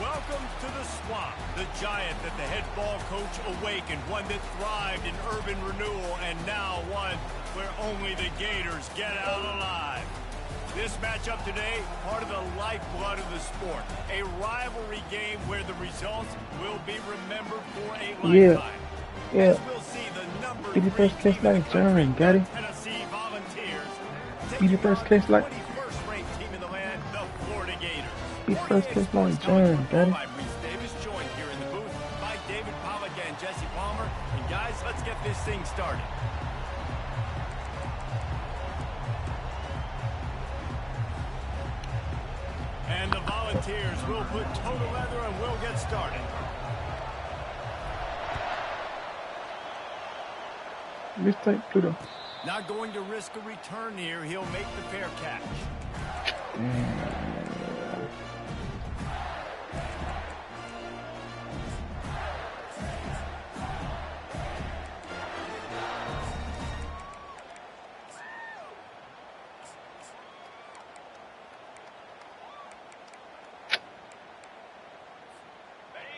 Welcome to the swamp, the giant that the head ball coach awakened, one that thrived in urban renewal, and now one where only the Gators get out alive. This matchup today, part of the lifeblood of the sport, a rivalry game where the results will be remembered for a lifetime. Yeah. As we'll see the number Be the first case like German, got it? Tennessee Volunteers. Be the first case like. 21st ranked team in the land, the Florida Gators. Be the first case like German, got it? Joined here in the booth by David Pollack and Jesse Palmer. And guys, let's get this thing started. And the Volunteers will put toe to leather and we'll get started. Mistake Pluto. Not going to risk a return here. He'll make the fair catch.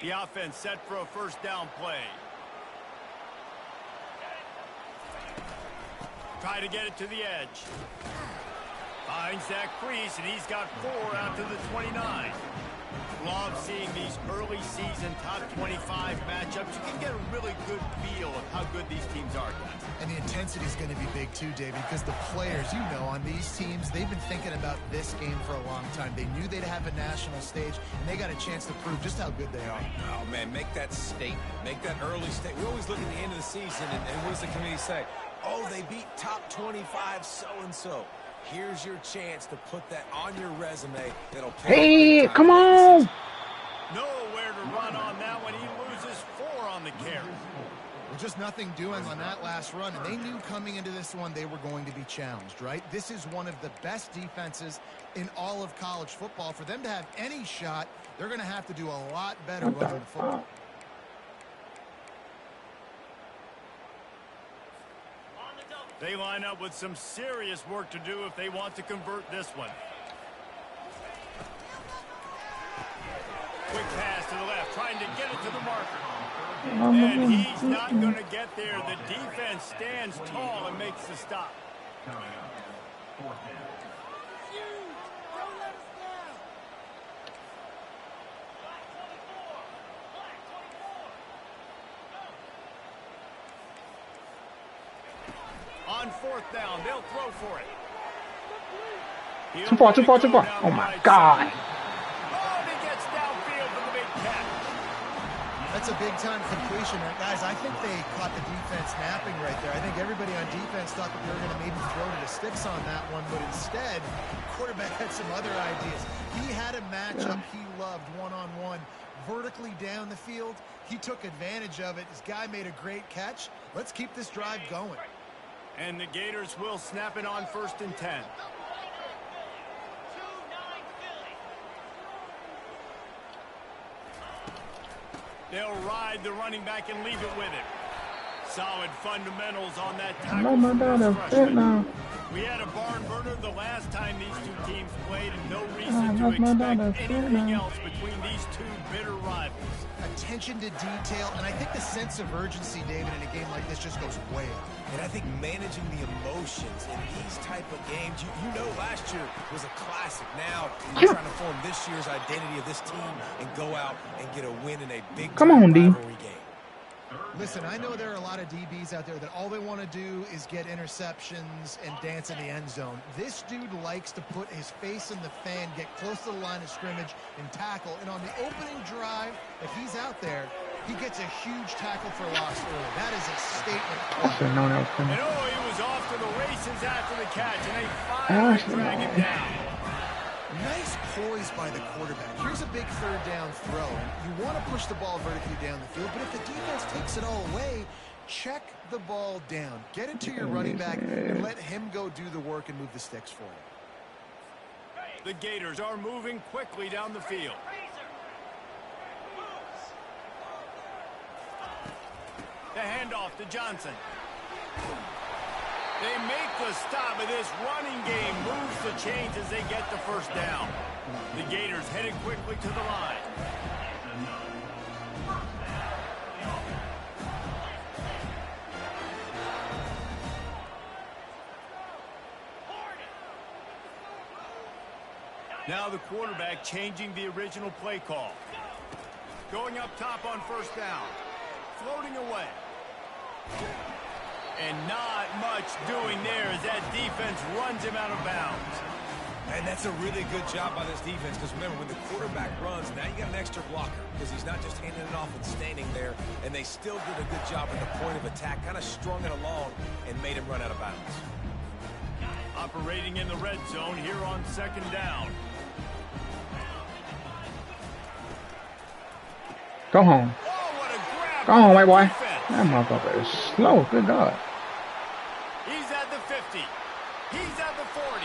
The offense set for a first down play. Try to get it to the edge. Finds that crease, and he's got 4 out to the 29. Love seeing these early season top 25 matchups. You can get a really good feel of how good these teams are, guys. And the intensity is going to be big too, David, because the players, you know, on these teams, they've been thinking about this game for a long time. They knew they'd have a national stage, and they got a chance to prove just how good they are. Oh, man, make that statement. Make that early statement. We always look at the end of the season, and what does the committee say? Oh, they beat top 25 so-and-so. Here's your chance to put that on your resume. That'll hey, come on! Nowhere to run on that one. He loses 4 on the carry. Well, just nothing doing on that last run, and they knew coming into this one they were going to be challenged, right? This is one of the best defenses in all of college football. For them to have any shot, they're going to have to do a lot better running the football. They line up with some serious work to do if they want to convert this one. Quick pass to the left, trying to get it to the marker. And he's not going to get there. The defense stands tall and makes the stop. On 4th down, they'll throw for it. Too far. Oh, my God. Oh, and he gets downfield for the big catch. That's a big-time completion. Guys, I think they caught the defense napping right there. I think everybody on defense thought that they were going to maybe throw to the sticks on that one, but instead, the quarterback had some other ideas. He had a matchup he loved one-on-one, vertically down the field. He took advantage of it. This guy made a great catch. Let's keep this drive going. And the Gators will snap it on 1st and 10. They'll ride the running back and leave it with it. Solid fundamentals on that tackle. We had a barn burner the last time these two teams played, and no reason to expect anything else between these two bitter rivals. Attention to detail, and I think the sense of urgency, David, in a game like this just goes way up. And I think managing the emotions in these type of games, you know last year was a classic. Now you're trying to form this year's identity of this team and go out and get a win in a big rivalry game. Listen, I know there are a lot of DBs out there that all they want to do is get interceptions and dance in the end zone. This dude likes to put his face in the fan, get close to the line of scrimmage, and tackle. And on the opening drive that he's out there, he gets a huge tackle for loss early. That is a statement. And he was off to the races after the catch, and they finally drag him down. Nice poise by the quarterback. Here's a big 3rd down throw. You want to push the ball vertically down the field, but if the defense takes it all away, check the ball down. Get it to your running back and let him go do the work and move the sticks for you. The Gators are moving quickly down the field. The handoff to Johnson. They make the stop, but this running game moves the chains as they get the first down. The Gators headed quickly to the line. Now the quarterback changing the original play call. Going up top on first down. Floating away. And not much doing there as that defense runs him out of bounds. And that's a really good job by this defense, because remember, when the quarterback runs, now you got an extra blocker, because he's not just handing it off and standing there, and they still did a good job at the point of attack, kind of strung it along and made him run out of bounds. Operating in the red zone here on second down. Go home. Oh, what a grab! Go home, white boy. Defense. That motherfucker is slow. Good God. He's at the 50. He's at the 40.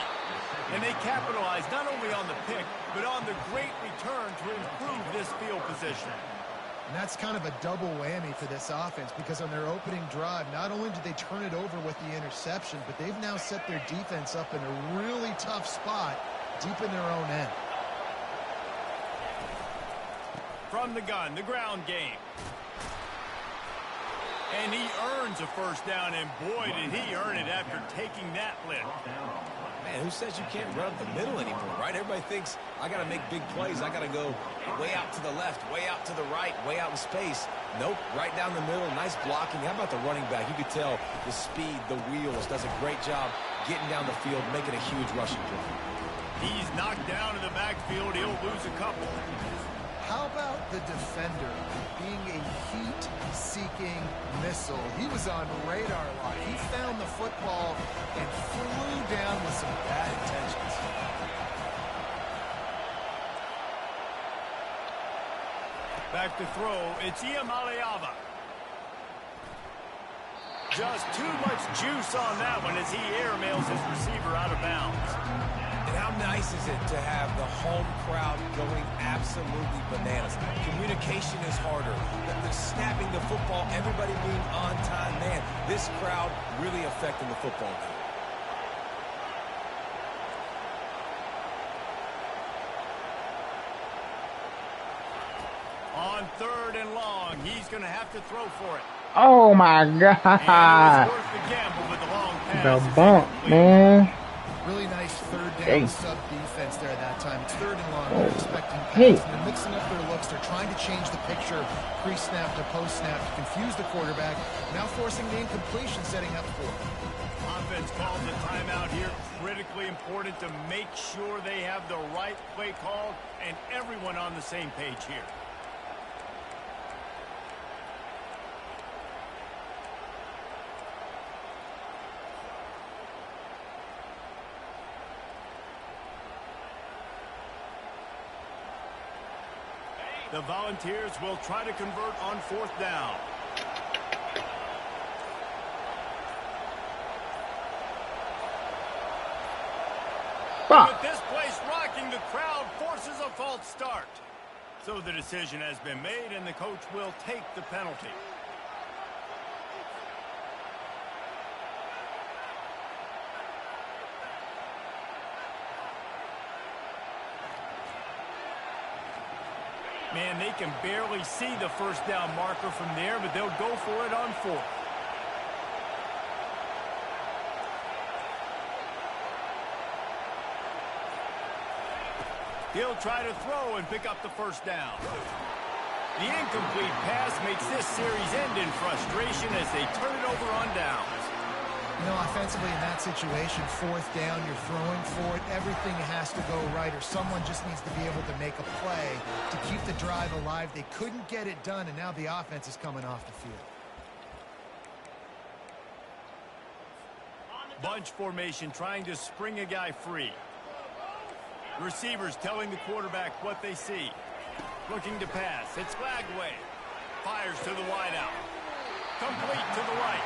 And they capitalize not only on the pick, but on the great return to improve this field position. And that's kind of a double whammy for this offense, because on their opening drive, not only did they turn it over with the interception, but they've now set their defense up in a really tough spot deep in their own end. From the gun, the ground game. And he earns a first down, and boy, did he earn it after taking that lift. Man, who says you can't run up the middle anymore, right? Everybody thinks, I got to make big plays. I got to go way out to the left, way out to the right, way out in space. Nope, right down the middle. Nice blocking. How about the running back? You could tell the speed, the wheels, does a great job getting down the field, making a huge rushing play. He's knocked down in the backfield. He'll lose a couple. How about the defender being a heat-seeking missile? He was on radar lock. He found the football and flew down with some bad intentions. Back to throw. It's Iamaleava. Just too much juice on that one as he airmails his receiver out of bounds. And how nice is it to have the home crowd going absolutely bananas? Communication is harder. The snapping the football, everybody being on time. Man, this crowd really affecting the football game. On third and long, he's going to have to throw for it. Oh my And God. it was worth the gamble with the long pass. The bump, man. Really nice third Hey. down sub defense there at that time. It's third and long. They're expecting pass. Hey. And they're mixing up their looks. They're trying to change the picture pre-snap to post-snap to confuse the quarterback. Now forcing the incompletion, setting up for it. Offense calls a timeout here. Critically important to make sure they have the right play called and everyone on the same page here. The Volunteers will try to convert on fourth down. With this place rocking, the crowd forces a false start. So the decision has been made, and the coach will take the penalty. Man, they can barely see the first down marker from there, but they'll go for it on fourth. He'll try to throw and pick up the first down. The incomplete pass makes this series end in frustration as they turn it over on downs. You know, offensively in that situation, fourth down, you're throwing for it. Everything has to go right, or someone just needs to be able to make a play to keep the drive alive. They couldn't get it done, and now the offense is coming off the field. Bunch formation trying to spring a guy free. Receivers telling the quarterback what they see. Looking to pass. It's Lagway. Fires to the wideout. Complete to the right.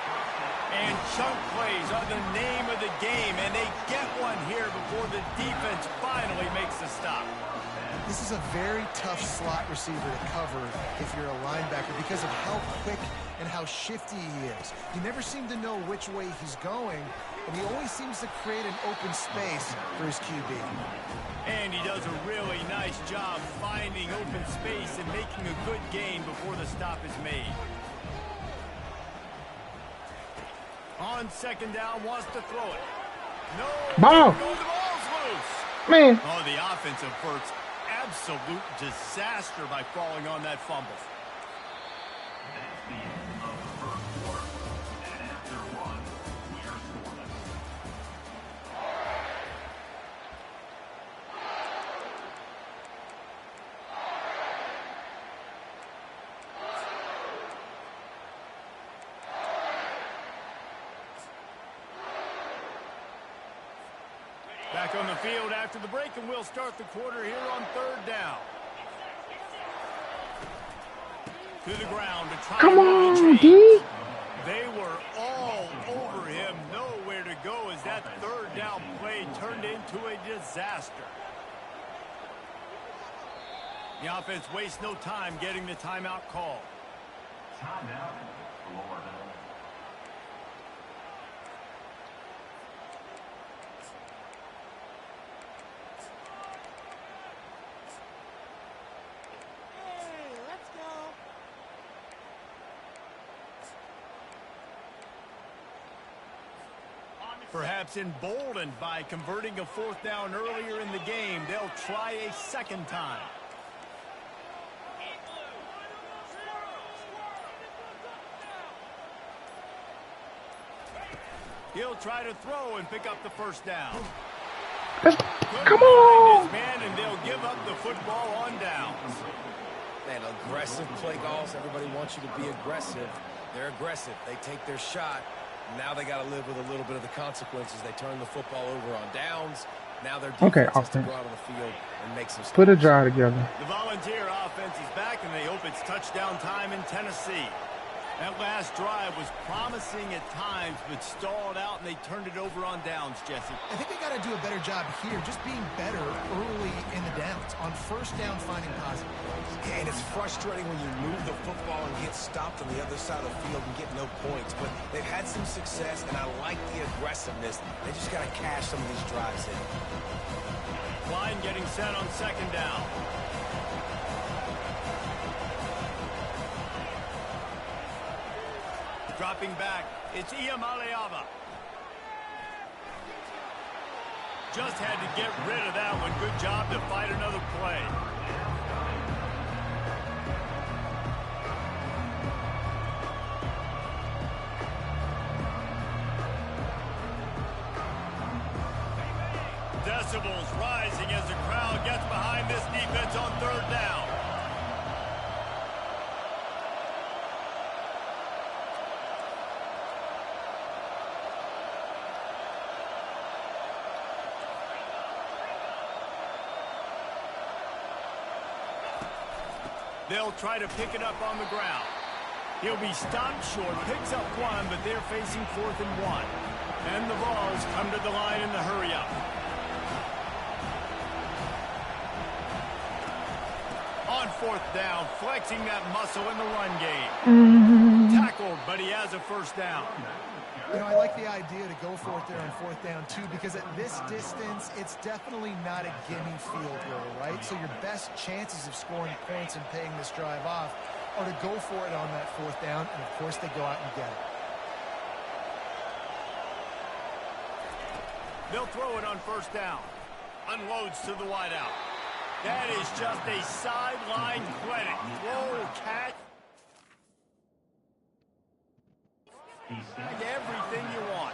And chunk plays are the name of the game, and they get one here before the defense finally makes a stop. This is a very tough slot receiver to cover if you're a linebacker because of how quick and how shifty he is. You never seem to know which way he's going, and he always seems to create an open space for his QB. And he does a really nice job finding open space and making a good gain before the stop is made. On second down, wants to throw it. No, Ball. the ball's loose. Man. Oh, the offense averts absolute disaster by falling on that fumble. Back on the field after the break, and we'll start the quarter here on 3rd down. To the ground to try Come to move the on, chains. D. They were all over him, nowhere to go as that 3rd down play turned into a disaster. The offense wastes no time getting the timeout call. Timeout, Florida. Perhaps emboldened by converting a 4th down earlier in the game, they'll try a 2nd time. He'll try to throw and pick up the 1st down. Come on. His man, and they'll give up the football on downs. Man, aggressive play calls. Everybody wants you to be aggressive. They're aggressive. They take their shot. Now they got to live with a little bit of the consequences. They turn the football over on downs. Now their defense has to go out on the field and make some stops. Put a jar together. The Volunteer offense is back, and they hope it's touchdown time in Tennessee. That last drive was promising at times, but stalled out, and they turned it over on downs, Jesse. I think they got to do a better job here, just being better early in the downs. On 1st down, finding positive plays. And it's frustrating when you move the football and get stopped on the other side of the field and get no points. But they've had some success, and I like the aggressiveness. They just got to cash some of these drives in. Line getting set on 2nd down. Dropping back, it's Iamaleava. Just had to get rid of that one. Good job to fight another play. Decibels rising as the crowd gets behind this defense on 3rd down. They'll try to pick it up on the ground. He'll be stopped short, picks up 1, but they're facing 4th and 1. And the Vols come to the line in the hurry-up. On 4th down, flexing that muscle in the run game. Tackled, but he has a 1st down. You know, I like the idea to go for it there on 4th down, too, because at this distance, it's definitely not a gimme field goal, right? So your best chances of scoring points and paying this drive off are to go for it on that 4th down, and, of course, they go out and get it. They'll throw it on 1st down. Unloads to the wideout. That is just a sideline credit. Throw, catch. Everything you want.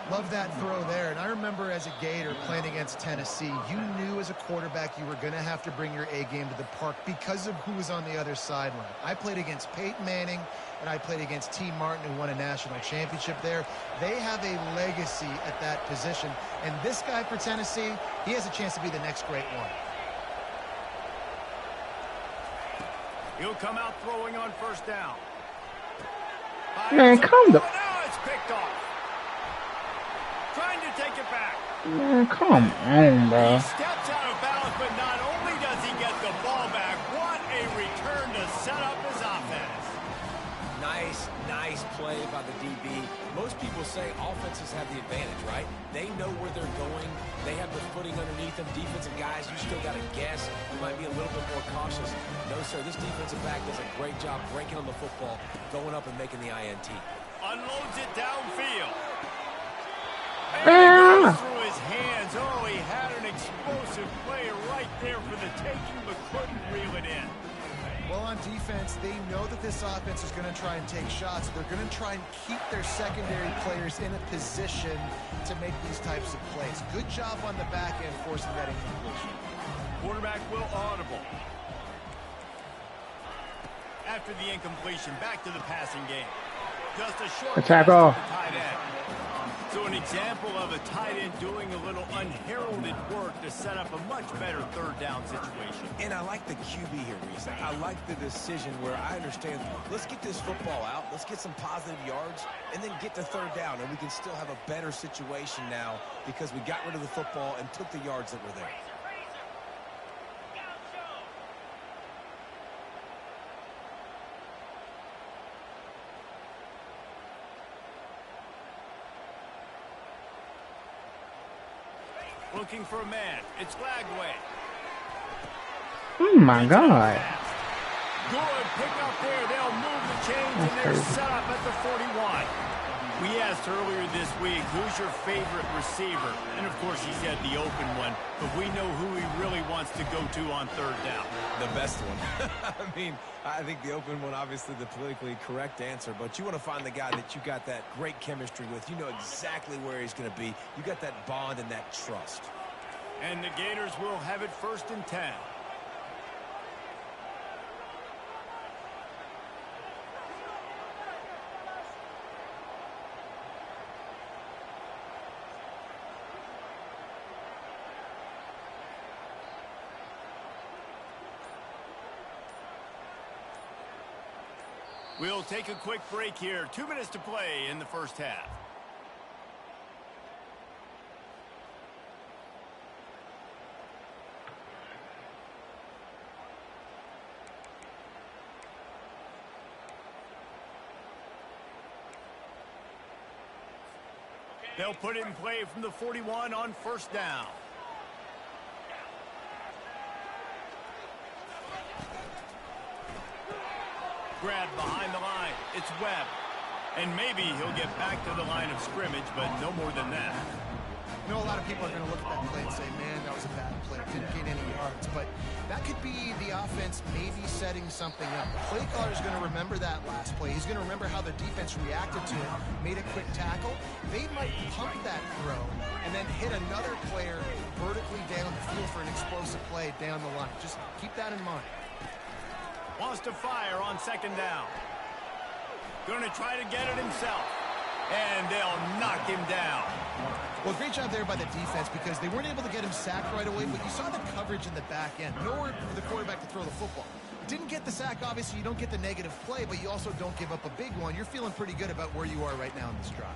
Love that throw there. And I remember as a Gator playing against Tennessee, you knew as a quarterback you were going to have to bring your A game to the park because of who was on the other sideline. I played against Peyton Manning, and I played against T. Martin, who won a national championship there. They have a legacy at that position. And this guy for Tennessee, he has a chance to be the next great one. He'll come out throwing on 1st down. Man, come the... Now it's picked off. Trying to take it back. Man, come on, bro. He steps out of bounds, but not only does he get the ball back, what a return to set up his offense. Nice play by the DB. Most people say offenses have the advantage, right? They know where they're going. They have the footing underneath them. Defensive guys, you still got to guess. You might be a little bit more cautious. No, sir, this defensive back does a great job breaking on the football, going up and making the INT. Unloads it downfield. Ah. through his hands. Oh, he had an explosive play right there for the taking, but couldn't reel it in. Well, on defense, they know that this offense is going to try and take shots. They're going to try and keep their secondary players in a position to make these types of plays. Good job on the back end forcing that incompletion. Quarterback will audible. After the incompletion, back to the passing game. Just a short pass to tackle. the tight end. So an example of a tight end doing a little unheralded work to set up a much better third down situation. And I like the QB here, Reese. I like the decision where I understand, let's get this football out, let's get some positive yards, and then get to third down, and we can still have a better situation now because we got rid of the football and took the yards that were there. Looking for a man. It's Lagway. Oh my God. Good pick up there. They'll move the chains, and they're set up at the 41. We asked earlier this week, who's your favorite receiver? And, of course, he said the open one, but we know who he really wants to go to on third down. The best one. I mean, I think the open one, obviously the politically correct answer, but you want to find the guy that you got that great chemistry with. You know exactly where he's going to be. You got that bond and that trust. And the Gators will have it 1st and 10. We'll take a quick break here. 2 minutes to play in the first half. They'll put it in play from the 41 on 1st down. Grab behind the line. It's Webb. And maybe he'll get back to the line of scrimmage, but no more than that. You know, a lot of people are going to look at that play and say, man, that was a bad play. Didn't gain any yards. But that could be the offense maybe setting something up. The play caller is going to remember that last play. He's going to remember how the defense reacted to it, made a quick tackle. They might pump that throw and then hit another player vertically down the field for an explosive play down the line. Just keep that in mind. Wants to fire on 2nd down. Going to try to get it himself. And they'll knock him down. Well, great job there by the defense because they weren't able to get him sacked right away, but you saw the coverage in the back end. Nowhere for the quarterback to throw the football. Didn't get the sack, obviously. You don't get the negative play, but you also don't give up a big one. You're feeling pretty good about where you are right now in this drive.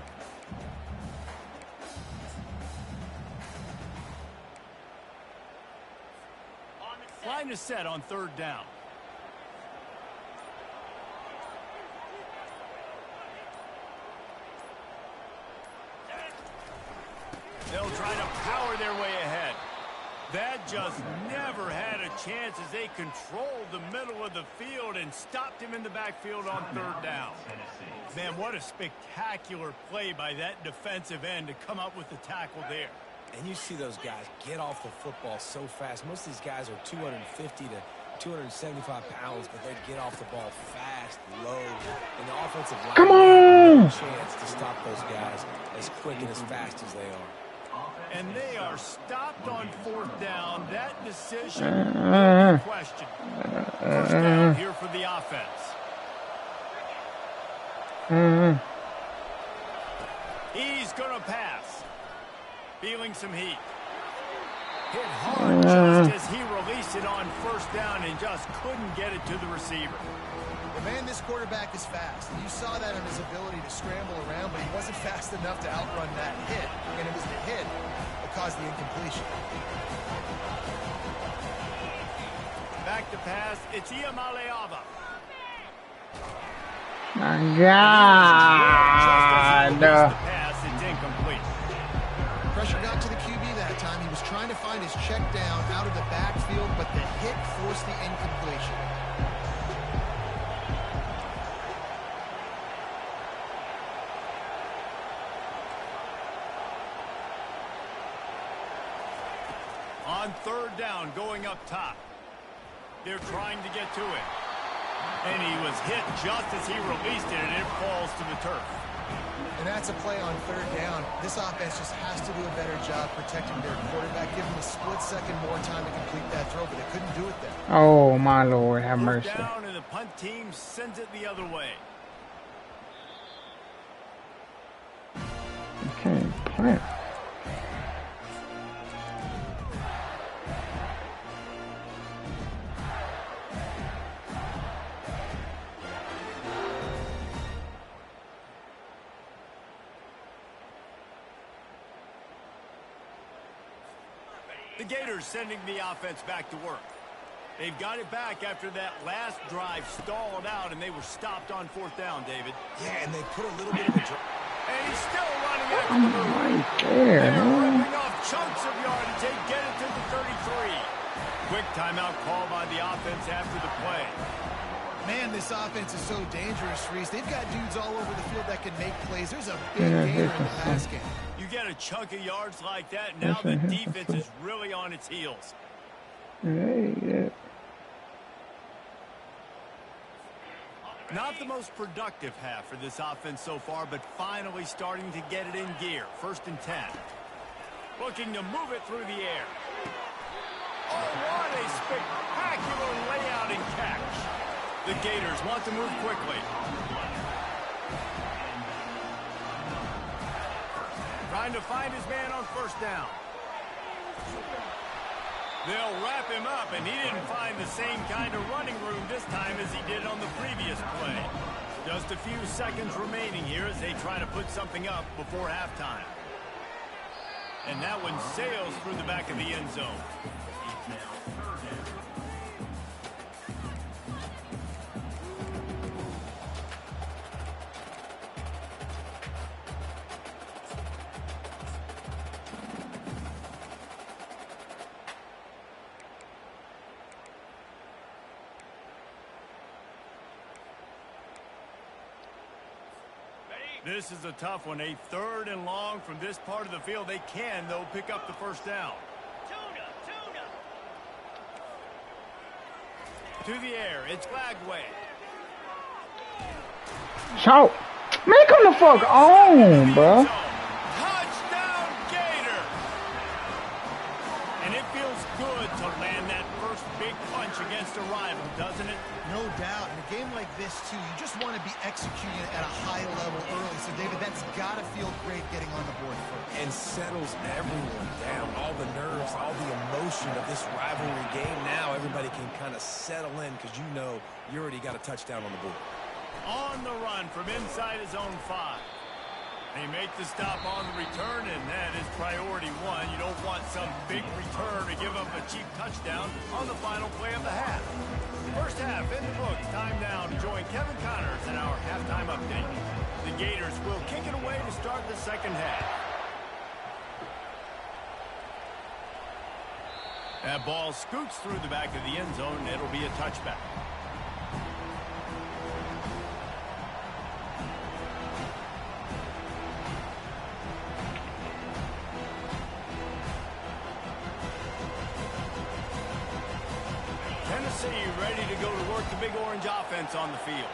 Line is set on 3rd down. They'll try to power their way ahead. That just never had a chance as they controlled the middle of the field and stopped him in the backfield on 3rd down. Man, what a spectacular play by that defensive end to come up with the tackle there. And you see those guys get off the football so fast. Most of these guys are 250 to 275 pounds, but they get off the ball fast, low, and the offensive line Come has no on! chance to stop those guys as quick and as fast as they are. And they are stopped on 4th down. That decision will be questioned. 1st down here for the offense. He's going to pass. Feeling some heat. Hit hard just as he released it on 1st down and just couldn't get it to the receiver. Well, man, this quarterback is fast. And you saw that in his ability to scramble around, but he wasn't fast enough to outrun that hit. And it was the hit that caused the incompletion. Back to pass. It's Iamaleava. My Just as he released the God. pass, it's incomplete. Pressure got to the QB that time. He was trying to find his check down out of the backfield, but the hit forced the incompletion. on third down going up top. They're trying to get to it. And he was hit just as he released it, and it falls to the turf. And that's a play on third down. This offense just has to do a better job protecting their quarterback, give him a split second more time to complete that throw, but they couldn't do it there. Oh, my Lord, have mercy. Down, and the punt team sends it the other way. Okay, plant. The Gators sending the offense back to work. They've got it back after that last drive stalled out, and they were stopped on fourth down, David. Yeah, and they put a little bit of a drop. And he's still running after I'm the move. right there, They're man. ripping off chunks of yardage. They get it to the 33. Quick timeout call by the offense after the play. Man, this offense is so dangerous, Reese. They've got dudes all over the field that can make plays. There's a big gainer in the pass game. You get a chunk of yards like that, now the defense is really on its heels. Yeah. Not the most productive half for this offense so far, but finally starting to get it in gear. 1st and 10. Looking to move it through the air. Oh, what a spectacular layout and catch. The Gators want to move quickly. Trying to find his man on 1st down. They'll wrap him up, and he didn't find the same kind of running room this time as he did on the previous play. Just a few seconds remaining here as they try to put something up before halftime. And that one sails through the back of the end zone. This is a tough one. A 3rd and long from this part of the field. They can, though, pick up the 1st down. To the air. It's Glagway. So, make him the fuck on, bro. Touchdown, Gator! And it feels good to land that first big punch against a rival, doesn't it? No doubt. In a game like this, too, you just want to be executing at a high level early. So, David, that's got to feel great getting on the board first. And settles everyone down. All the nerves, all the emotion of this rivalry game. Now everybody can kind of settle in because you know you already got a touchdown on the board. On the run from inside his own 5. They make the stop on the return, and that is priority 1. You don't want some big return to give up a cheap touchdown on the final play of the half. First half in the books. Time now to join Kevin Connors in our halftime update. The Gators will kick it away to start the 2nd half. That ball scoots through the back of the end zone, and it'll be a touchback. Tennessee ready to go to work the Big Orange offense on the field.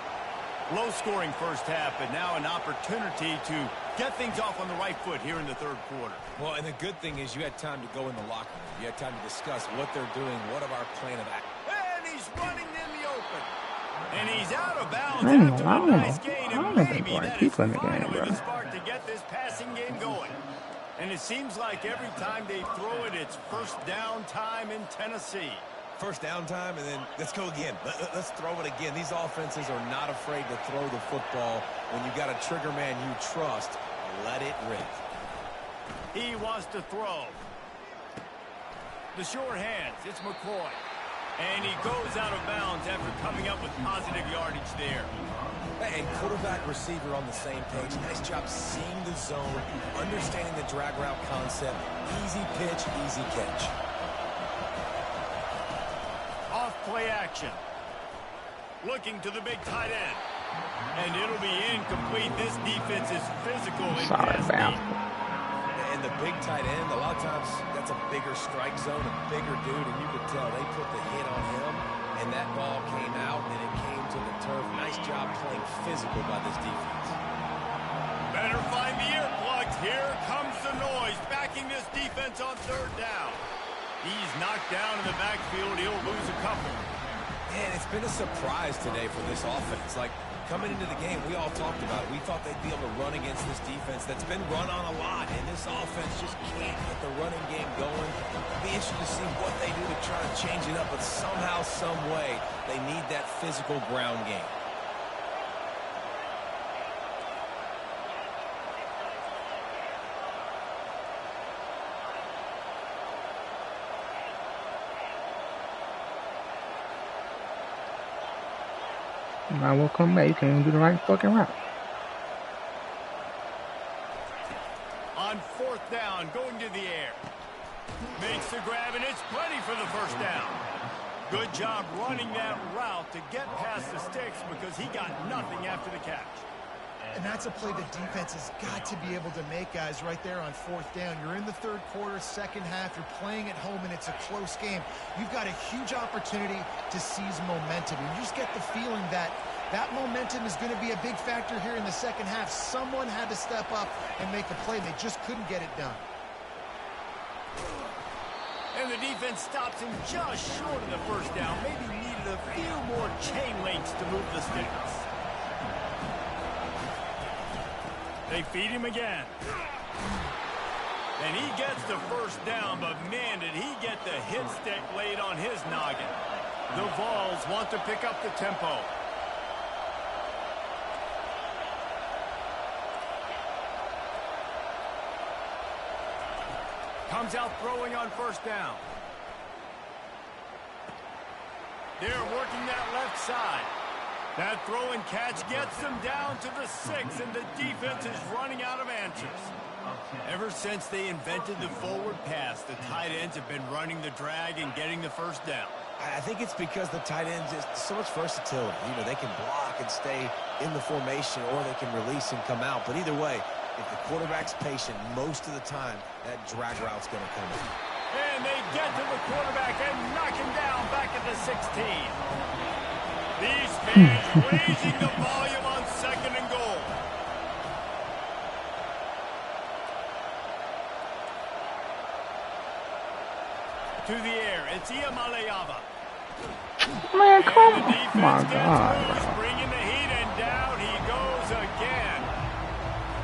Low-scoring first half, but now an opportunity to get things off on the right foot here in the 3rd quarter. Well, and the good thing is you had time to go in the locker room. You had time to discuss what they're doing, what of our plan of action. And he's running in the open. And he's out of bounds I don't after know. a nice gain. I don't And think maybe we're that is people in the game, finally bro. the spark to get this passing game going. And it seems like every time they throw it, it's 1st down time in Tennessee. 1st down time, and then let's go again. Let's throw it again. These offenses are not afraid to throw the football. When you've got a trigger man you trust, let it rip. He wants to throw. The short hands, it's McCoy. And he goes out of bounds after coming up with positive yardage there. And quarterback receiver on the same page. Nice job seeing the zone, understanding the drag route concept. Easy pitch, easy catch. Off-play action. Looking to the big tight end. And it'll be incomplete. This defense is physical in pass game. And the big tight end, a lot of times that's a bigger strike zone, a bigger dude, and you could tell they put the hit on him, and that ball came out, and it came to the turf. Nice job playing physical by this defense. Better find the earplugs. Here comes the noise, backing this defense on third down. He's knocked down in the backfield. He'll lose a couple. Man, it's been a surprise today for this offense. Like, coming into the game, we all talked about it. We thought they'd be able to run against this defense that's been run on a lot, and this offense just can't get the running game going. It'll be interesting to see what they do to try to change it up, but somehow, some way, they need that physical ground game. I will come back. You can't even do the right fucking route. On fourth down, going to the air. Makes the grab, and it's plenty for the first down. Good job running that route to get past the sticks because he got nothing after the catch. And that's a play the defense has got to be able to make, guys, right there on fourth down. You're in the third quarter, second half. You're playing at home, and it's a close game. You've got a huge opportunity to seize momentum. And you just get the feeling that that momentum is going to be a big factor here in the second half. Someone had to step up and make a play. They just couldn't get it done. And the defense stops him just short of the first down. Maybe needed a few more chain links to move the sticks. They feed him again. And he gets the first down, but man, did he get the hit stick laid on his noggin. The Vols want to pick up the tempo. Comes out throwing on first down. They're working that left side. That throw and catch gets them down to the 6, and the defense is running out of answers. Ever since they invented the forward pass, the tight ends have been running the drag and getting the first down. I think it's because the tight ends is so much versatility. You know, they can block and stay in the formation, or they can release and come out. But either way, if the quarterback's patient, most of the time, that drag route's going to come in. And they get to the quarterback and knock him down back at the 16. These fans raising the volume on second and goal. To the air, it's Iamaleava. Man, come on. Oh my God, bro. Bringing the heat, and down he goes again.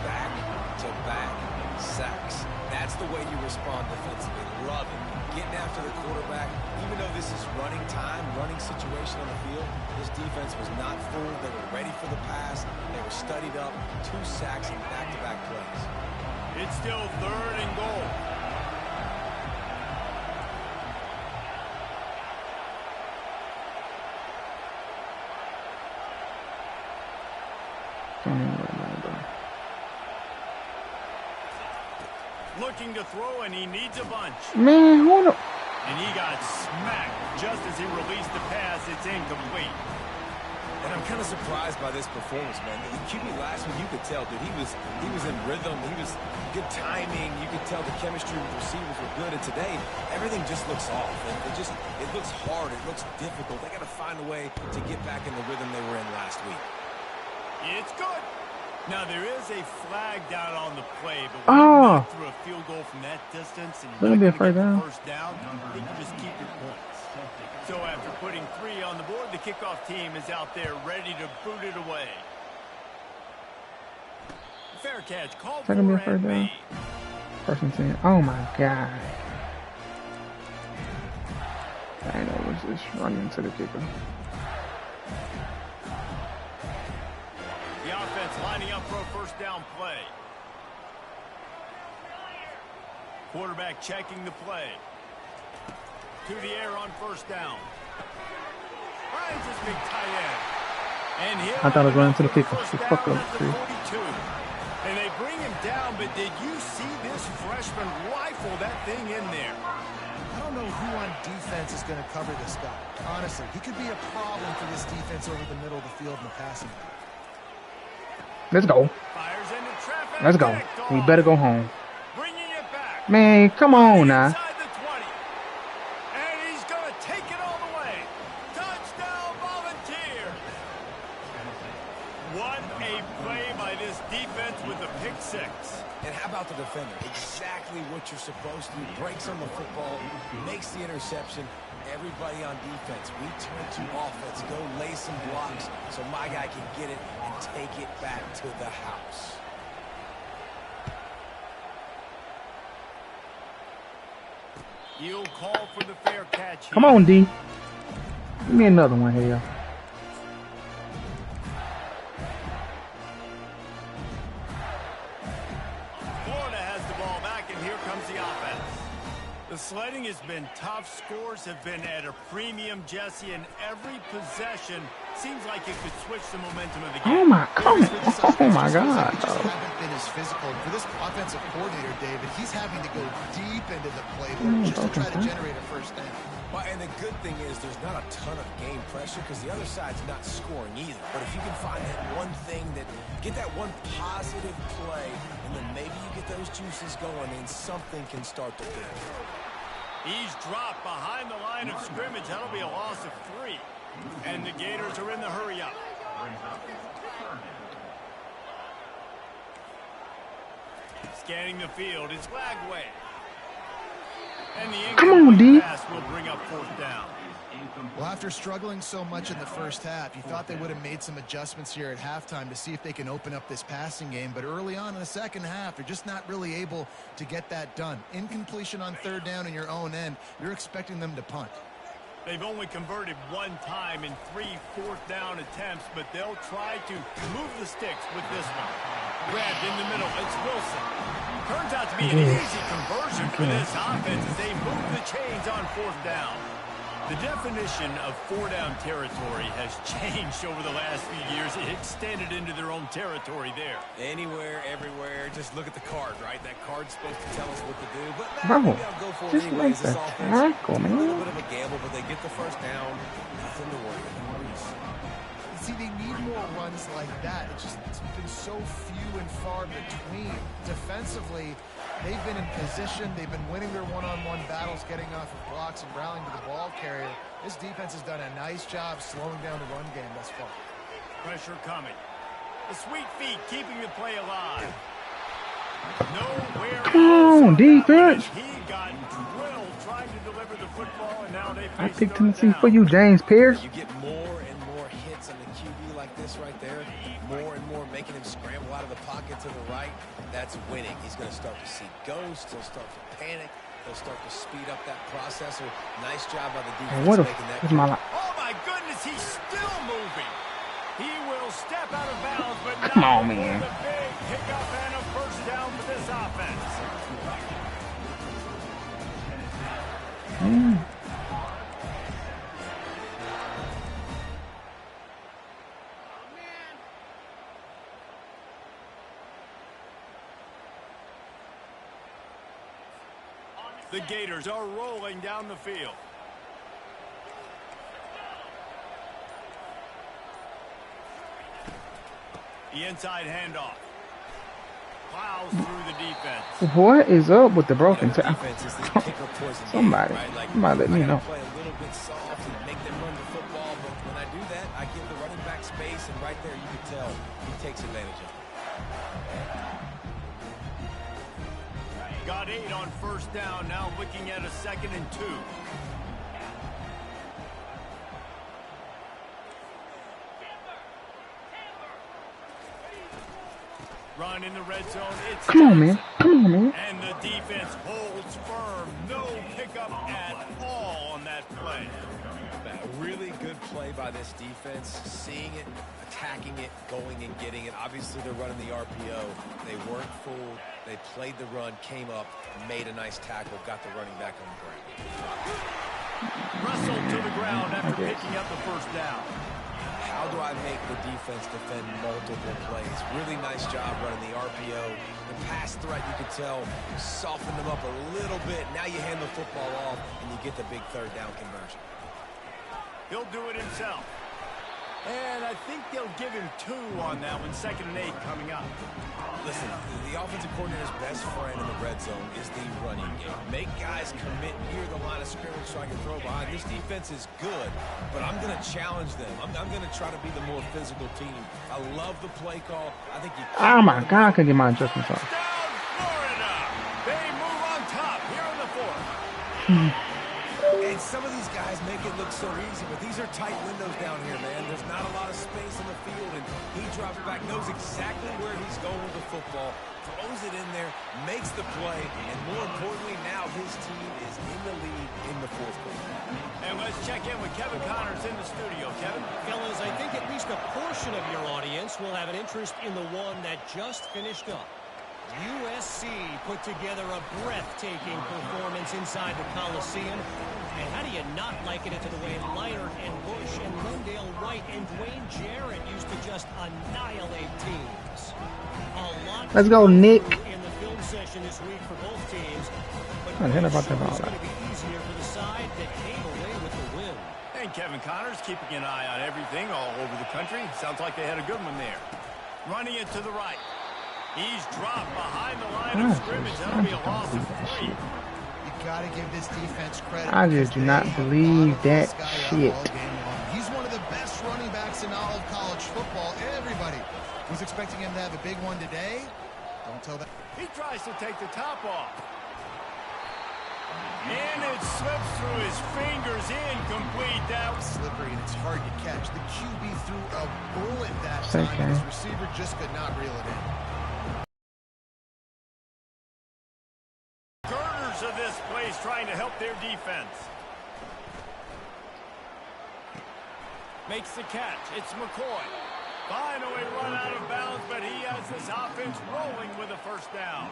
Back-to-back sacks. That's the way you respond defensively. Love it. Getting after the quarterback, even though this is running time, running situation on the field, this defense was not fooled. They were ready for the pass. They were studied up. 2 sacks in back-to-back plays. It's still third and goal. Looking to throw, and he needs a bunch. Man, hold up. And he got smacked just as he released the pass. It's incomplete. And I'm kind of surprised by this performance, man. The QB last week, you could tell, dude, he was in rhythm. He was good timing. You could tell the chemistry with receivers were good. And today, everything just looks off. It looks hard. It looks difficult. They got to find a way to get back in the rhythm they were in last week. It's good. Now, there is a flag down on the play, but when you through a field goal from that distance and you're not going to get the first down, you can just keep your points. So after putting 3 on the board, the kickoff team is out there ready to boot it away. Fair catch, called for and made. Person saying, oh my God. I know it was just running to the kicker. The offense lining up for a first down play. Quarterback checking the play. To the air on first down. Finds his big tight end. And here I thought I was running to the kicker. Fuck up, the 42. And they bring him down, but did you see this freshman rifle that thing in there? I don't know who on defense is going to cover this guy. Honestly, he could be a problem for this defense over the middle of the field in the passing game. Let's go. Fires into traffic. Let's go. We better go home. Bringing it back. Man, come on now. Inside the 20. And he's going to take it all the way. Touchdown, Volunteers. What a play by this defense with a pick six. And how about the defender? Exactly what you're supposed to do. Breaks on the football, makes the interception. Everybody on defense, we turn to offense. Go lay some blocks so my guy can get it and take it back to the house. He'll call for the fair catch. Come on, D. Give me another one here. Florida has the ball back, and here comes the offense. The sledding has been tough. Scores have been at a premium, Jesse, and every possession seems like it could switch the momentum of the game. Oh my, come on. Oh my God. Just haven't been as physical. For this offensive coordinator, David, he's having to go deep into the playbook just to try to generate a first down. Well, and the good thing is there's not a ton of game pressure because the other side's not scoring either. But if you can find that one thing get that one positive play, and then maybe you get those juices going and something can start to build. He's dropped behind the line of scrimmage. That'll be a loss of 3. And the Gators are in the hurry-up. Scanning the field, it's Lagway. And the incomplete pass will bring up 4th down. Well, after struggling so much in the first half, you thought they would have made some adjustments here at halftime to see if they can open up this passing game. But early on in the second half, they're just not really able to get that done. Incompletion on 3rd down in your own end, you're expecting them to punt. They've only converted 1 time in 3 4th down attempts, but they'll try to move the sticks with this one. Grabbed in the middle, it's Wilson. Turns out to be an easy conversion for this offense as they move the chains on 4th down. The definition of 4-down territory has changed over the last few years. It extended into their own territory there. Anywhere, everywhere. Just look at the card, right? That card's supposed to tell us what to do. But Bro, maybe I'll go for it just anyways. like This the offense, tackle, a little man. bit of a gamble, but they get the first down. Nothing to worry about. See, they need more runs like that. It's been so few and far between. Defensively, they've been in position. They've been winning their one-on-one battles, getting off of blocks and rallying to the ball carrier. This defense has done a nice job slowing down the run game thus far. Pressure coming. The sweet feet keeping the play alive. Nowhere. Come on, defense. He got drilled trying to deliver the football, and now they I face picked 3rd Tennessee down. for you, James Pierce. You get more and more hits on the QB like this right there. More and more making him scramble out of the pocket to the right. That's winning. He's going to start to see ghosts. He'll start to panic. He'll start to speed up that processor. Nice job by the defense What making that. is my line? Oh, my goodness, he's still moving. He will step out of bounds, but Come not on, before man. the big pickup and a first down for this offense. The Gators are rolling down the field. The inside handoff. Plows through the defense. What is up with the broken tackle? Defense is this pick-up poison Somebody, game, right? Like, somebody let me I know. gotta play a little bit soft and make them run the football, but when I do that, I give the running back space, and right there you can tell he takes advantage of it. Got 8 on first down, now looking at a 2nd and 2. Run in the red zone. It's Come on, man. Come on, man. And the defense holds firm. No pickup at all on that play. A really good play by this defense, seeing it, attacking it, going and getting it. Obviously, they're running the RPO. They weren't fooled. They played the run, came up, made a nice tackle, got the running back on the ground. Wrestled to the ground after picking up the first down. How do I make the defense defend multiple plays? Really nice job running the RPO. The pass threat, you could tell, softened them up a little bit. Now you hand the football off, and you get the big 3rd down conversion. He'll do it himself. And I I think they'll give him 2 on that one. 2nd and 8 coming up. Listen, the offensive coordinator's best friend in the red zone is the running game. Make guys commit near the line of scrimmage so I can throw behind. This defense is good, but I'm going to challenge them. I'm going to try to be the more physical team. I love the play call. I think you. Oh my God, I couldn't get my adjustments off. Down Florida. They move on top here in the 4th. And some of these guys make it look so easy, but these are tight windows down here, man. There's not a lot of space on the field, and he drops back, knows exactly where he's going with the football, throws it in there, makes the play, and more importantly, now his team is in the lead in the 4th quarter. And let's check in with Kevin Connors in the studio. Kevin? Fellas, I think at least a portion of your audience will have an interest in the one that just finished up. USC put together a breathtaking performance inside the Coliseum. And how do you not liken it to the way Leonard and Bush and Lendale Wright and Dwayne Jarrett used to just annihilate teams? A lot. Let's go, Nick. In the film session this week for both teams. But I heard about that it's all going to be easier for the side that came away with the win. And Kevin Connors keeping an eye on everything all over the country. Sounds like they had a good one there. Running it to the right. He's dropped behind the line of scrimmage. That'll be a loss of 3. You got to give this defense credit. I just do not believe that shit. He's one of the best running backs in all of college football. Everybody was expecting him to have a big one today. Don't tell that. He tries to take the top off. And it slips through his fingers. Incomplete. That was Slippery, and it's hard to catch. The QB threw a bullet that time, and his receiver just could not reel it in. of this place trying to help their defense. Makes the catch. It's McCoy. Finally run out of bounds, but he has this offense rolling with a 1st down.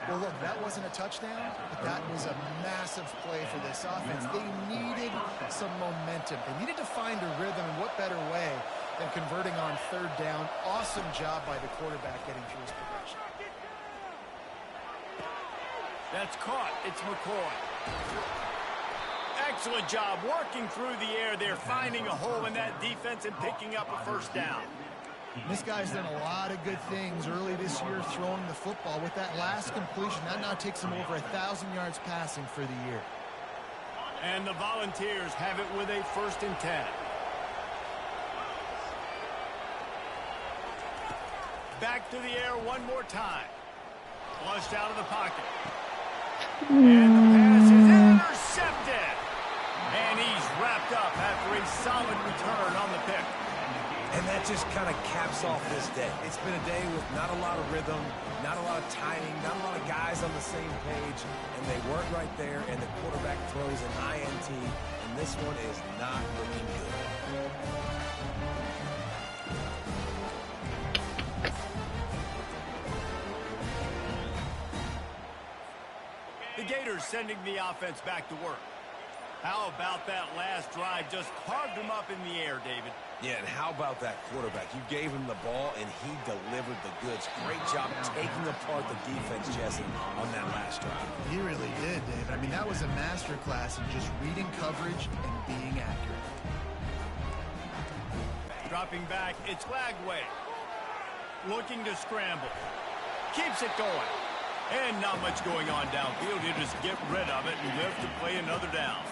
Well, look, that wasn't a touchdown, but that was a massive play for this offense. They needed some momentum. They needed to find a rhythm, and what better way than converting on 3rd down. Awesome job by the quarterback getting through his progression. That's caught. It's McCoy. Excellent job working through the air there, finding a hole in that defense and picking up a 1st down. This guy's done a lot of good things early this year throwing the football. With that last completion, that now takes him over 1,000 yards passing for the year. And the Volunteers have it with a 1st and 10. Back to the air one more time. Flushed out of the pocket. And the pass is intercepted. And he's wrapped up after a solid return on the pick. And that just kind of caps off this day. It's been a day with not a lot of rhythm, not a lot of timing, not a lot of guys on the same page, and they weren't right there, and the quarterback throws an INT, and this one is not looking good. The Gators sending the offense back to work. How about that last drive? Just carved him up in the air, David. Yeah, and how about that quarterback? You gave him the ball, and he delivered the goods. Great job taking apart the defense, Jesse, on that last drive. He really did, David. I mean, that was a masterclass in just reading coverage and being accurate. Dropping back, it's Lagway. Looking to scramble. Keeps it going. And not much going on downfield. He'll just get rid of it and live to play another down.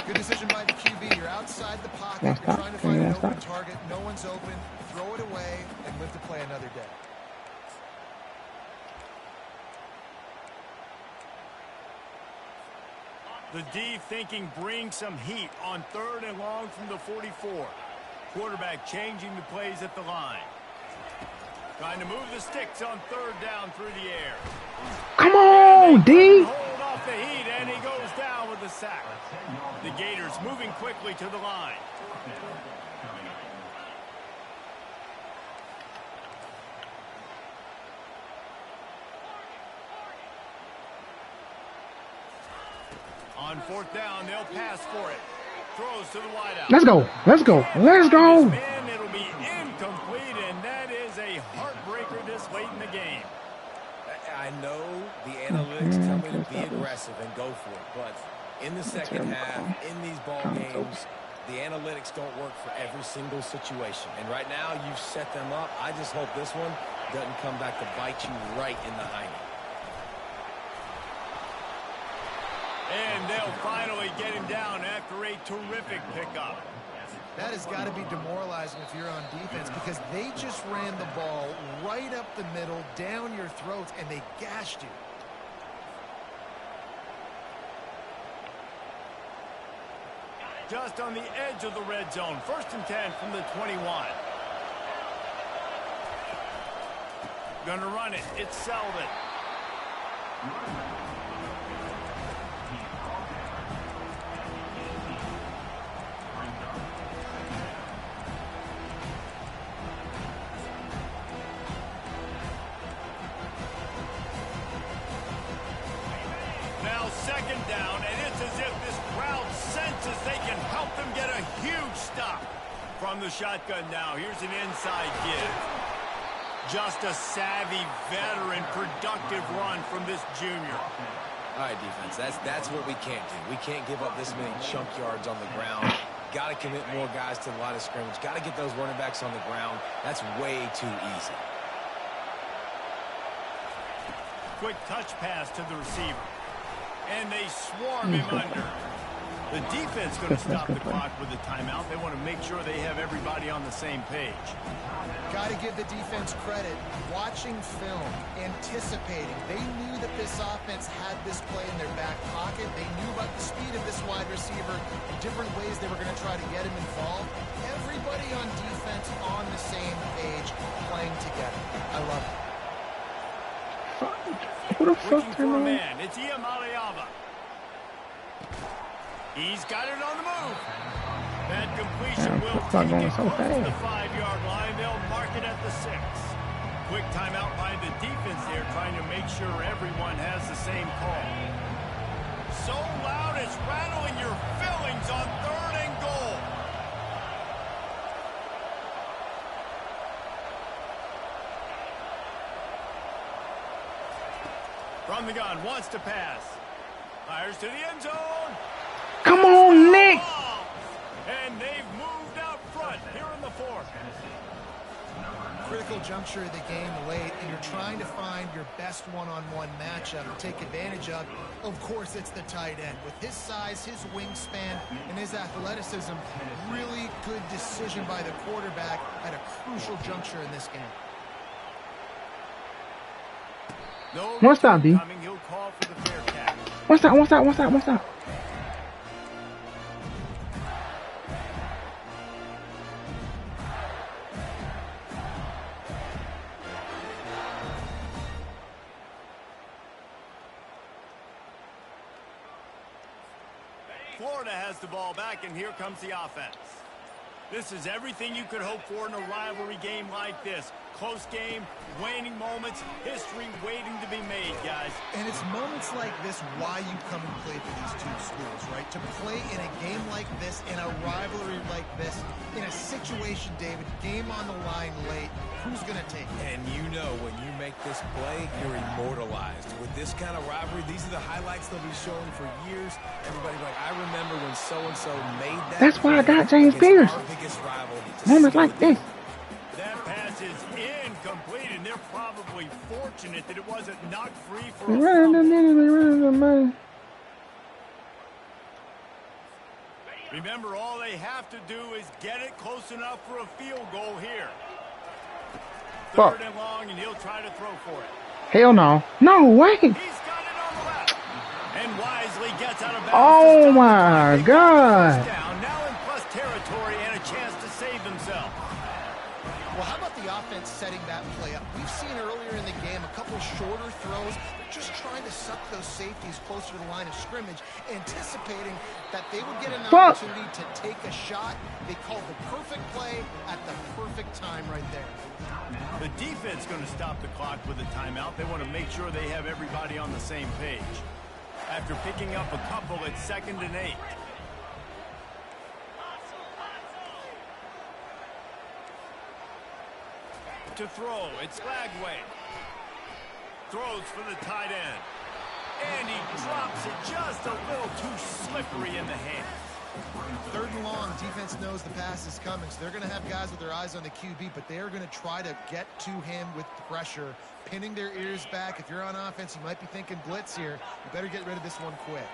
Good decision by the QB. You're outside the pocket. You're trying to find an open target. No one's open. Throw it away and live to play another day. The D thinking bring some heat on 3rd and long from the 44. Quarterback changing the plays at the line. Trying to move the sticks on 3rd down through the air. Come on, D. Hold off the heat, and he goes down with the sack. The Gators moving quickly to the line. On 4th down, they'll pass for it. Throws to the wideout. Let's go. Let's go. Let's go. Man, it'll be incomplete, and that is a heartbreaker this late in the game. I know the analytics tell me to be aggressive and go for it, but in the second half, in these ball games, the analytics don't work for every single situation. And right now, you've set them up. I just hope this one doesn't come back to bite you right in the hiney. And they'll finally get him down after a terrific pickup. That has got to be demoralizing if you're on defense because they just ran the ball right up the middle, down your throats, and they gashed you. Just on the edge of the red zone. 1st and 10 from the 21. Gonna run it. It's Selvin. Now 2nd down, and it's as if this crowd senses they can help them get a huge stop. From the shotgun now, here's an inside give. Just a savvy, veteran, productive run from this junior. All right, defense, that's what we can't do. We can't give up this many chunk yards on the ground. Got to commit more guys to the line of scrimmage. Got to get those running backs on the ground. That's way too easy. Quick touch pass to the receiver. And they swarm him under. The defense going to stop the clock with a timeout. They want to make sure they have everybody on the same page. Got to give the defense credit. Watching film, anticipating. They knew that this offense had this play in their back pocket. They knew about the speed of this wide receiver, different ways they were going to try to get him involved. Everybody on defense on the same page, playing together. I love it. Who the fuck Looking for a man. It's Iamaleava. He's got it on the move. That completion will take it close to the 5-yard line. They'll mark it at the 6. Quick timeout by the defense there, trying to make sure everyone has the same call. So loud it's rattling your fillings on 3rd and goal. From the gun, wants to pass. Fires to the end zone. Come on, Nick! And they've moved out front here in the 4th. Critical juncture of the game late, and you're trying to find your best one-on-one matchup to take advantage of. Of course, it's the tight end. With his size, his wingspan, and his athleticism, really good decision by the quarterback at a crucial juncture in this game. No What's that, B? He'll call for the fair catch. What's that? Florida has the ball back, and here comes the offense. This is everything you could hope for in a rivalry game like this. Close game, waning moments, history waiting to be made, guys. And it's moments like this why you come and play for these two schools, right? To play in a game like this, in a rivalry like this, in a situation, David, game on the line late, who's going to take it? And you know when you make this play, you're immortalized. With this kind of rivalry, these are the highlights they'll be showing for years. Everybody like, I remember when so-and-so made that. That's why I got James Pierce. Moments like this. That pass is incomplete, and they're probably fortunate that it wasn't knocked free for a fumble. Remember, all they have to do is get it close enough for a field goal here. 3rd and long, and he'll try to throw for it. Hell no. No way. He's got it on the left. And wisely gets out of bounds. Oh my God. Down, now in plus territory and a chance to save themselves. Well, how about the offense setting that play up? We've seen earlier in the game a couple shorter throws. They're just trying to suck those safeties closer to the line of scrimmage, anticipating that they would get an opportunity to take a shot. They called the perfect play at the perfect time right there. The defense going to stop the clock with a timeout. They want to make sure they have everybody on the same page. After picking up a couple at 2nd and 8. To throw, it's Lagway. Throws for the tight end. And he drops it just a little too slippery in the hand. Third and long, defense knows the pass is coming, so they're going to have guys with their eyes on the QB, but they are going to try to get to him with pressure, pinning their ears back. If you're on offense, you might be thinking blitz here. You better get rid of this one quick.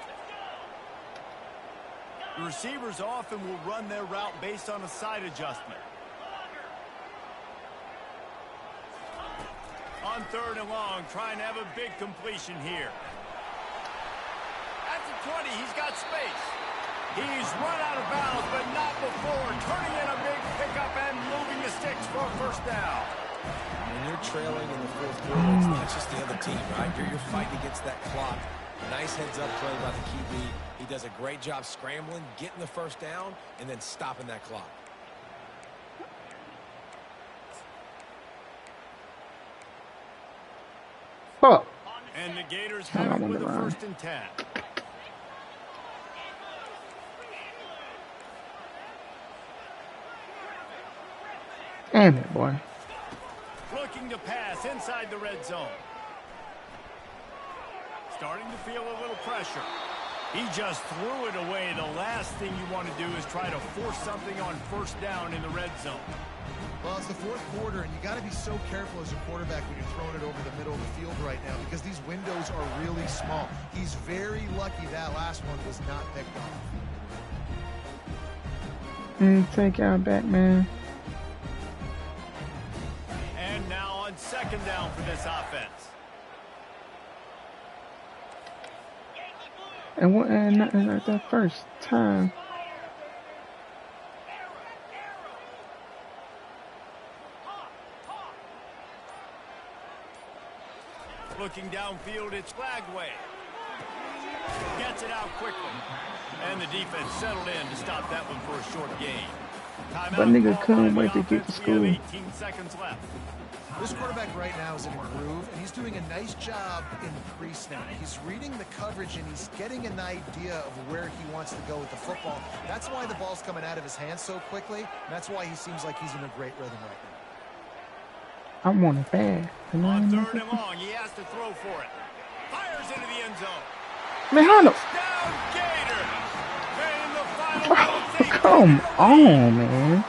The receivers often will run their route based on a side adjustment. On third and long, trying to have a big completion here. At the 20, he's got space. He's run out of bounds, but not before turning in a big pickup and moving the sticks for a first down. When you're trailing in the fourth quarter, it's not just the other team, right? You're fighting against that clock. Nice heads-up play by the QB. He does a great job scrambling, getting the first down, and then stopping that clock. Fuck. And the Gators have it with a 1st and 10. Damn it, boy. Looking to pass inside the red zone. Starting to feel a little pressure. He just threw it away. The last thing you want to do is try to force something on first down in the red zone. Well, it's the fourth quarter, and you got to be so careful as a quarterback when you're throwing it over the middle of the field right now because these windows are really small. He's very lucky that last one was not picked off. Take out back, man. And now on second down for this offense. And what? And nothing like that first time. Looking downfield, it's Flagway. Gets it out quickly. And the defense settled in to stop that one for a short gain. But nigga couldn't wait to get to school. 18 seconds left. This quarterback right now is in a groove, and he's doing a nice job in pre-snap. He's reading the coverage, and he's getting an idea of where he wants to go with the football. That's why the ball's coming out of his hands so quickly, and that's why he seems like he's in a great rhythm right now. I want it bad. On third and long, he has to throw for it. Fires into the end zone. Man, how the... Down Gators. Paying the final Come on, man.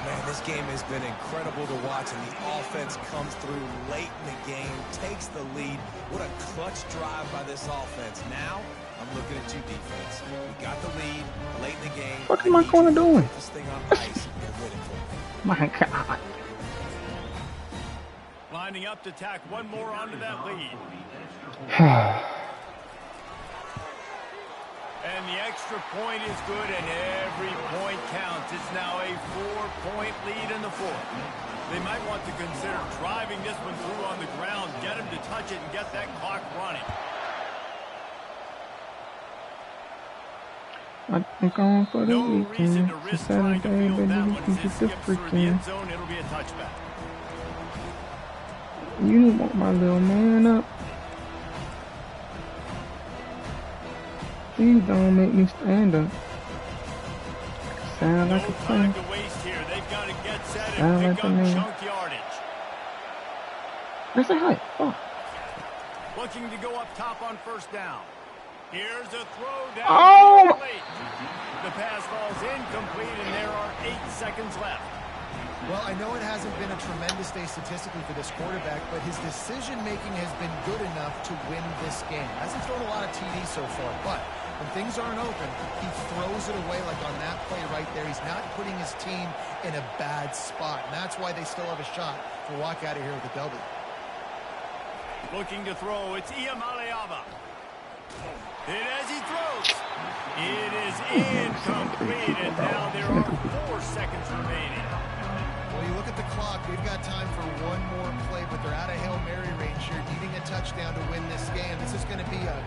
Man, this game has been incredible to watch, and the offense comes through late in the game, takes the lead. What a clutch drive by this offense. Now, I'm looking at you, defense. We got the lead late in the game. What am I going to do? Put this thing on ice and win it for me. My God. Lining up to tack one more onto that lead. And the extra point is good, and every point counts. It's now a 4-point lead in the fourth. They might want to consider driving this one through on the ground, get him to touch it, and get that clock running. I'm going for the No reason weekend. to It's risk trying to Saturday, field baby. that We one can as it get the skips through the freaking... end zone. It'll be a touchback. You want my little man up. Please don't make me stand up. Sound like a No plan. time to waste here. They've got to get set Sound and like pick a up man. chunk yardage. Let's say hi. Oh. Looking to go up top on first down. Here's a throw down. Oh! The pass falls incomplete, and there are 8 seconds left. Well, I know it hasn't been a tremendous day statistically for this quarterback, but his decision-making has been good enough to win this game. Hasn't thrown a lot of TDs so far, but when things aren't open, he throws it away like on that play right there. He's not putting his team in a bad spot, and that's why they still have a shot to walk out of here with a W. Looking to throw, it's Iamaleava. And as he throws, it is incomplete, and now there are 4 seconds remaining. Well, you look at the clock, we've got time for one more play, but they're out of Hail Mary range here, needing a touchdown to win this game. This is going to be a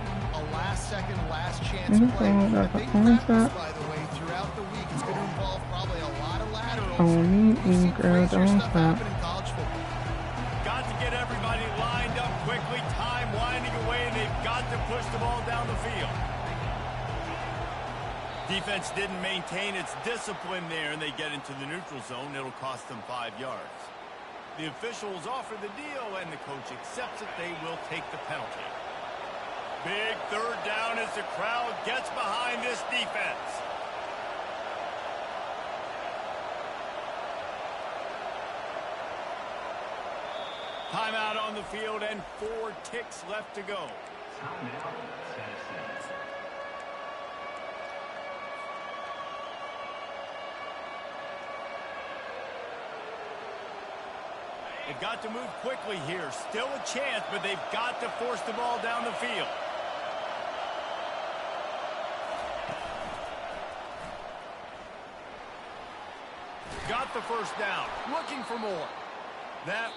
last-second, last-chance play. A big practice, by the way, throughout the week. It's going to involve probably a lot of laterals. We've seen crazier stuff happen in college football. Got to get everybody lined up quickly, time winding away, and they've got to push the ball down the field. Defense didn't maintain its discipline there, and they get into the neutral zone. It'll cost them 5 yards. The officials offer the deal, and the coach accepts it. They will take the penalty. Big third down as the crowd gets behind this defense. Timeout on the field and 4 ticks left to go. Timeout, Tennessee. They've got to move quickly here. Still a chance, but they've got to force the ball down the field. Got the first down. Looking for more. That